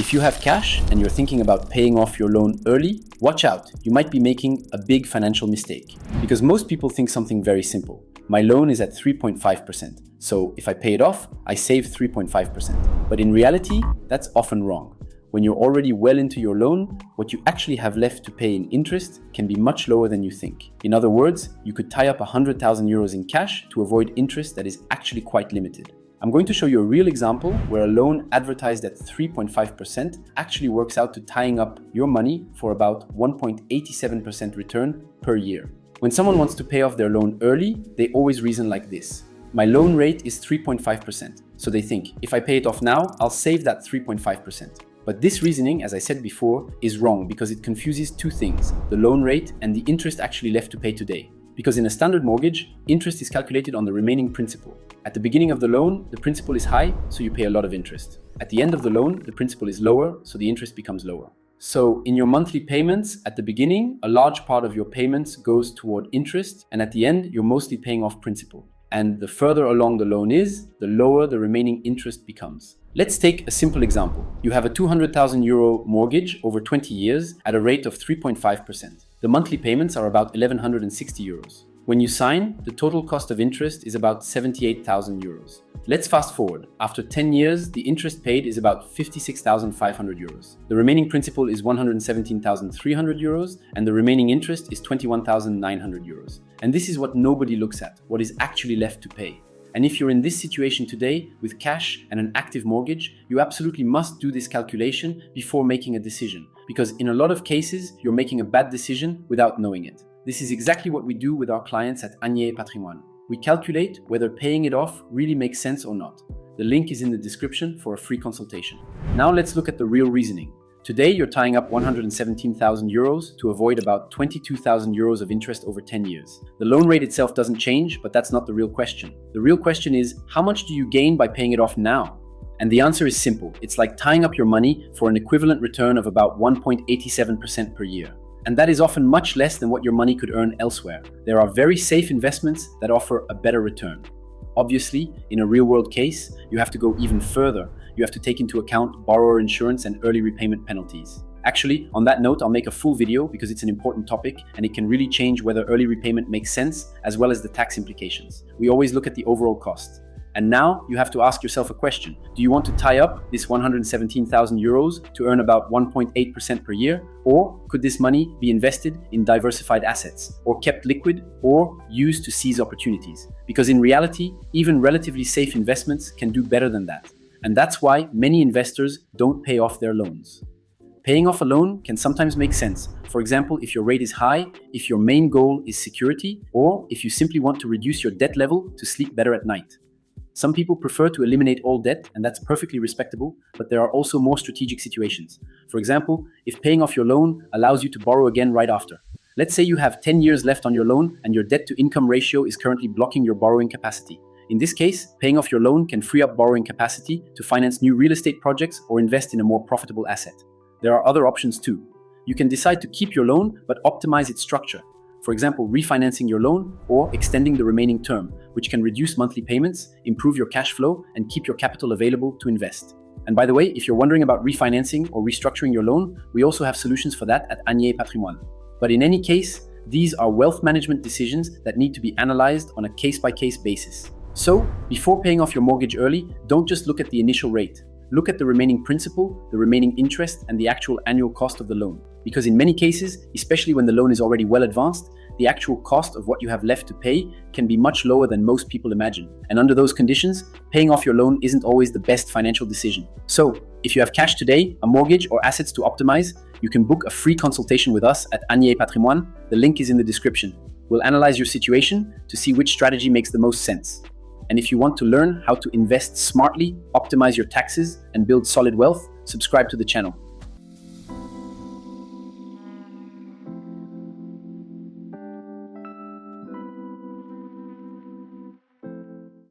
If you have cash and you're thinking about paying off your loan early, watch out, you might be making a big financial mistake. Because most people think something very simple. My loan is at 3.5%, so if I pay it off, I save 3.5%. But in reality, that's often wrong. When you're already well into your loan, what you actually have left to pay in interest can be much lower than you think. In other words, you could tie up 100,000 euros in cash to avoid interest that is actually quite limited. I'm going to show you a real example where a loan advertised at 3.5% actually works out to tying up your money for about 1.87% return per year. When someone wants to pay off their loan early, they always reason like this. My loan rate is 3.5%. So they think, if I pay it off now, I'll save that 3.5%. But this reasoning, as I said before, is wrong because it confuses two things, the loan rate and the interest actually left to pay today. Because in a standard mortgage, interest is calculated on the remaining principal. At the beginning of the loan, the principal is high, so you pay a lot of interest. At the end of the loan, the principal is lower, so the interest becomes lower. So in your monthly payments, at the beginning, a large part of your payments goes toward interest, and at the end, you're mostly paying off principal. And the further along the loan is, the lower the remaining interest becomes. Let's take a simple example. You have a 200,000 euro mortgage over 20 years at a rate of 3.5%. The monthly payments are about 1,160 euros. When you sign, the total cost of interest is about 78,000 euros. Let's fast forward. After 10 years, the interest paid is about 56,500 euros. The remaining principal is 117,300 euros, and the remaining interest is 21,900 euros. And this is what nobody looks at, what is actually left to pay. And if you're in this situation today with cash and an active mortgage, you absolutely must do this calculation before making a decision. Because in a lot of cases, you're making a bad decision without knowing it. This is exactly what we do with our clients at Agnès Patrimoine. We calculate whether paying it off really makes sense or not. The link is in the description for a free consultation. Now let's look at the real reasoning. Today, you're tying up 117,000 euros to avoid about 22,000 euros of interest over 10 years. The loan rate itself doesn't change, but that's not the real question. The real question is, how much do you gain by paying it off now? And the answer is simple. It's like tying up your money for an equivalent return of about 1.87% per year. And that is often much less than what your money could earn elsewhere. There are very safe investments that offer a better return. Obviously, in a real-world case, you have to go even further. You have to take into account borrower insurance and early repayment penalties. Actually, on that note, I'll make a full video because it's an important topic and it can really change whether early repayment makes sense as well as the tax implications. We always look at the overall cost. And now you have to ask yourself a question. Do you want to tie up this 117,000 euros to earn about 1.8% per year? Or could this money be invested in diversified assets or kept liquid or used to seize opportunities? Because in reality, even relatively safe investments can do better than that. And that's why many investors don't pay off their loans. Paying off a loan can sometimes make sense. For example, if your rate is high, if your main goal is security, or if you simply want to reduce your debt level to sleep better at night. Some people prefer to eliminate all debt, and that's perfectly respectable, but there are also more strategic situations. For example, if paying off your loan allows you to borrow again right after. Let's say you have 10 years left on your loan and your debt-to-income ratio is currently blocking your borrowing capacity. In this case, paying off your loan can free up borrowing capacity to finance new real estate projects or invest in a more profitable asset. There are other options too. You can decide to keep your loan but optimize its structure. For example, refinancing your loan or extending the remaining term, which can reduce monthly payments, improve your cash flow, and keep your capital available to invest. And by the way, if you're wondering about refinancing or restructuring your loan, we also have solutions for that at Agnès Patrimoine. But in any case, these are wealth management decisions that need to be analyzed on a case-by-case basis. So, before paying off your mortgage early, don't just look at the initial rate. Look at the remaining principal, the remaining interest, and the actual annual cost of the loan. Because in many cases, especially when the loan is already well advanced, the actual cost of what you have left to pay can be much lower than most people imagine. And under those conditions, paying off your loan isn't always the best financial decision. So, if you have cash today, a mortgage, or assets to optimize, you can book a free consultation with us at Agnès Patrimoine. The link is in the description. We'll analyze your situation to see which strategy makes the most sense. And if you want to learn how to invest smartly, optimize your taxes, and build solid wealth, subscribe to the channel.